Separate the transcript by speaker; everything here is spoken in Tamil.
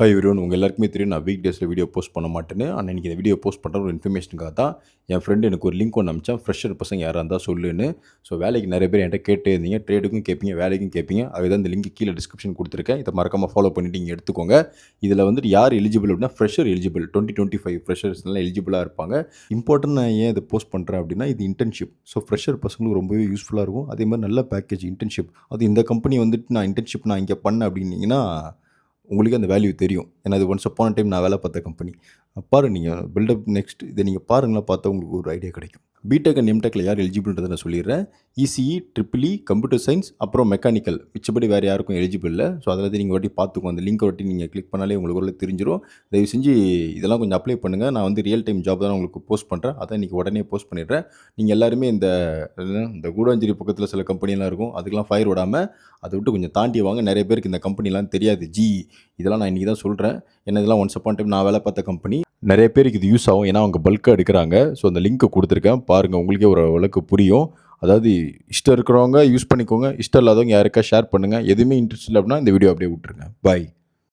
Speaker 1: ஹாய் எவ்ரிவன், உங்கள் எல்லாருக்குமே தெரியும் நான் வீக் டேஸில் வீடியோ போஸ்ட் பண்ண மாட்டேன்னு. ஆனால் இன்றைக்கி இந்த வீடியோ போஸ்ட் பண்ணுற ஒரு இன்ஃபர்மேஷனுக்காக தான் என் ஃப்ரெண்டு எனக்கு ஒரு லிங்க் ஒன்று அனுப்பிச்சான். ஃப்ரெஷர் பசங்க யாராக இருந்தால் சொல்லுன்னு. ஸோ வேலைக்கு நிறைய பேர் என்கிட்ட கேட்டே இருந்தீங்க. ட்ரேடுக்கும் கேட்பீங்க, வேலைக்கும் கேட்பீங்க. அதுதான் இந்த லிங்க் கீழே டிஸ்கிரிப்ஷன் கொடுத்துருக்கேன். இதை மறக்காமல் ஃபாலோ பண்ணிட்டு இங்கே எடுத்துக்கோங்க. இதில் வந்துட்டு யார் எலிஜிபிள் அப்படின்னா ஃப்ரெஷர் எலிஜிபிள். 2025 ஃப்ரெஷர்ஸ்லாம் எலிஜிபிளாக இருப்பாங்க. இம்பார்ட்டன்ட் நான் ஏன் இதை போஸ்ட் பண்ணுறேன் அப்படின்னா இது இன்டர்ன்ஷிப். ஸோ ஃப்ரெஷர் பசங்களுக்கு ரொம்பவே யூஸ்ஃபுல்லாக இருக்கும். அதே மாதிரி நல்ல பேக்கேஜ் இன்டர்ன்ஷிப். அது இந்த கம்பெனி வந்துட்டு நான் இன்டர்ன்ஷிப் நான் இங்கே பண்ணேன் அப்படின்னீங்கன்னா உங்களுக்கு அந்த வேல்யூ தெரியும். ஏன்னா அது ஒன்ஸ் அப்பான் டைம் நான் வேலை பார்த்த கம்பெனி. பாருங்கள், நீங்கள் பில்டப் நெக்ஸ்ட் இதை நீங்கள் பாருங்களா, பார்த்தா உங்களுக்கு ஒரு ஐடியா கிடைக்கும். பிடெக் அண்ட் எம்டெக்கில் யார் எலிஜிபிள்ன்றதை நான் சொல்லிடுறேன். இசிஇ, ட்ரிபிள்இ, கம்ப்யூட்டர் சயின்ஸ், அப்புறம் மெக்கானிக்கல். மிச்சப்படி வேறு யாருக்கும் எலிஜிபிள் இல்லை. ஸோ அதில் நீங்கள் வாட்டி பார்த்துக்கோங்க. அந்த லிங்க் வாட்டி நீங்கள் கிளிக் பண்ணாலே உங்களுக்கு ஒரு தெரிஞ்சிடும். தயவு செஞ்சு இதெல்லாம் கொஞ்சம் அப்ளை பண்ணுங்கள். நான் வந்து ரியல் டைம் ஜாப் தான் உங்களுக்கு போஸ்ட் பண்ணுறேன். அதான் இன்றைக்கி உடனே போஸ்ட் பண்ணிடுறேன். நீங்கள் எல்லாருமே இந்த கூடாஞ்சேரி பக்கத்தில் சில கம்பெனிலாம் இருக்கும், அதுக்கெலாம் ஃபயர் விடாமல் அதை விட்டு கொஞ்சம் தாண்டி வாங்க. நிறைய பேருக்கு இந்த கம்பெனிலாம் தெரியாது. இதெல்லாம் நான் இன்றைக்கி தான் சொல்கிறேன். ஏன்னா இதெல்லாம் ஒன்ஸ் அப்பான் டைம் நான் வேலை பார்த்த கம்பெனி. நிறைய பேருக்கு இது யூஸ் ஆகும். ஏன்னா அவங்க பல்காக எடுக்கிறாங்க. ஸோ அந்த லிங்க்கை கொடுத்துருக்கேன் பாருங்கள், உங்களுக்கே ஒரு அளவுக்கு புரியும். அதாவது இஷ்டம் இருக்கிறவங்க யூஸ் பண்ணிக்கோங்க, இஷ்டம் இல்லாதவங்க யாருக்கா ஷேர் பண்ணுங்கள். எதுவுமே இன்ட்ரெஸ்ட் இல்லை அப்படின்னா இந்த வீடியோ அப்படியே விட்டுருங்க. பாய்.